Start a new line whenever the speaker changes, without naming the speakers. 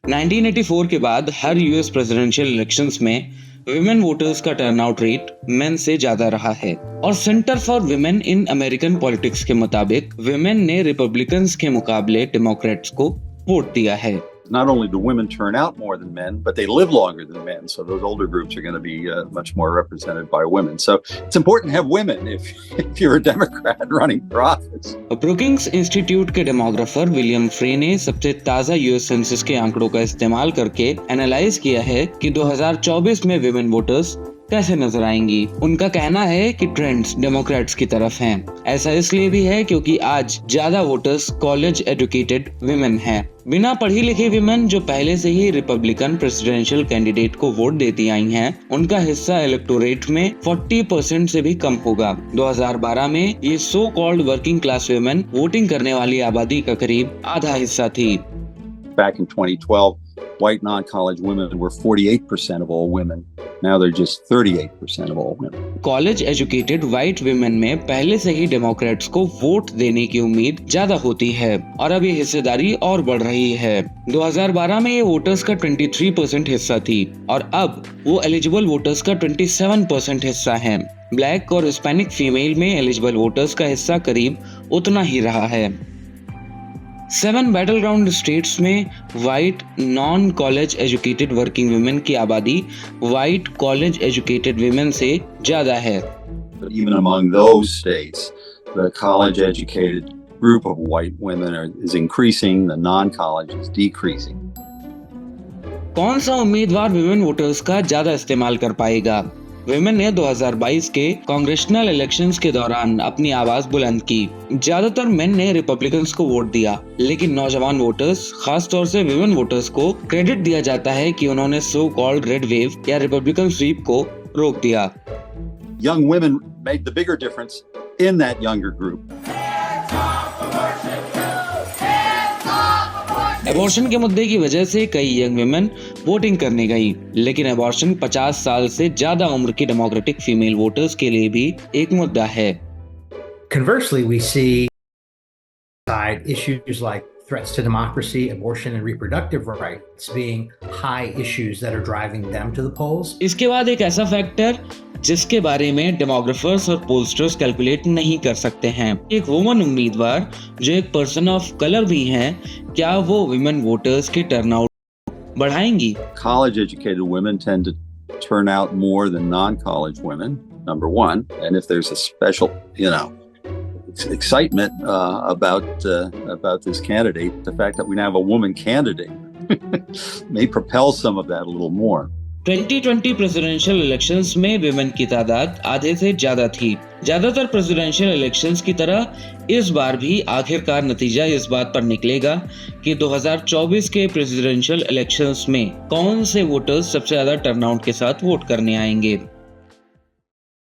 1984 के बाद हर US presidential elections में विमेन वोटर्स का टर्नआउट रेट मेन से ज्यादा रहा है और centre for women in American politics के मुताबिक विमेन ने रिपब्लिकन्स के मुकाबले डेमोक्रेट्स को वोट दिया है।
Not only do women turn out more than men, but they live longer than men. So those older groups are going to be much more represented by women. So it's important to have women if you're a Democrat running for office.
Brookings institute के demographer William Frey ने सबसे ताजा US census के आंकड़ों का इस्तेमाल करके analyse किया है कि 2024 में विमेन वोटर्स कैसे नजर आएंगी। उनका कहना है कि ट्रेंड्स डेमोक्रेट्स की तरफ हैं। ऐसा इसलिए भी है क्योंकि आज ज्यादा वोटर्स कॉलेज एजुकेटेड विमेन हैं। बिना पढ़ी लिखी विमेन जो पहले से ही रिपब्लिकन प्रेसिडेंशियल कैंडिडेट को वोट देती आई हैं, उनका हिस्सा इलेक्टोरेट में 40% से भी कम होगा। 2012 में ये so called working class women voting करने वाली आबादी का करीब आधा हिस्सा थी।
Back in 2012, white non-college women were 48% of all women. Now they're just 38% of all women.
College educated white women में पहले से ही डेमोक्रेट्स को वोट देने की उम्मीद ज्यादा होती है और अब ये हिस्सेदारी और बढ़ रही है। 2012 में ये वोटर्स का 23% हिस्सा थी और अब वो एलिजिबल वोटर्स का 27% हिस्सा है। ब्लैक और हिस्पैनिक फीमेल में एलिजिबल वोटर्स का हिस्सा करीब उतना ही रहा है। 7 बैटल ग्राउंड स्टेट्स में white non college educated working women की आबादी व्हाइट कॉलेज एजुकेटेड विमेन से ज्यादा है।
Even among those states, the college educated group of white women is increasing, the non-college is decreasing.
कौन सा उम्मीदवार विमेन वोटर्स का ज्यादा इस्तेमाल कर पाएगा? विमेन ने 2022 के कांग्रेशनल इलेक्शंस के दौरान अपनी आवाज बुलंद की। ज्यादातर मेन ने रिपब्लिकन्स को वोट दिया, लेकिन नौजवान वोटर्स, खास तौर से विमेन वोटर्स को क्रेडिट दिया जाता है कि उन्होंने सो कॉल्ड रेड वेव या रिपब्लिकन स्वीप को रोक दिया।
Young women made the bigger difference in that younger group.
Abortion के मुद्दे की वजह से कई यंग विमेन वोटिंग करने गई, लेकिन एबॉर्शन 50 साल से ज्यादा उम्र की डेमोक्रेटिक फीमेल वोटर्स के लिए भी एक मुद्दा है।
Conversely, we see issues like threats to democracy, abortion and reproductive rights being high issues that are driving them to the polls.
इसके बाद एक ऐसा फैक्टर जिसके बारे में डेमोग्राफर्स और पोलस्टर्स कैलकुलेट नहीं कर सकते हैं। एक वुमन उम्मीदवार जो एक पर्सन ऑफ कलर भी हैं, क्या वो विमेन वोटर्स की turnout बढ़ाएंगी?
College educated women tend to turn out more than non-college women, number one, and if there's a special, excitement about this candidate, the fact that we now have a woman candidate may propel some of that a little more.
2020 presidential elections में women की तादाद आधे से ज्यादा थी। ज्यादातर presidential elections की तरह इस बार भी आखिरकार नतीजा इस बात पर निकलेगा कि 2024 के प्रेसिडेंशियल इलेक्शंस में कौन से वोटर्स सबसे ज्यादा टर्नआउट के साथ वोट करने आएंगे।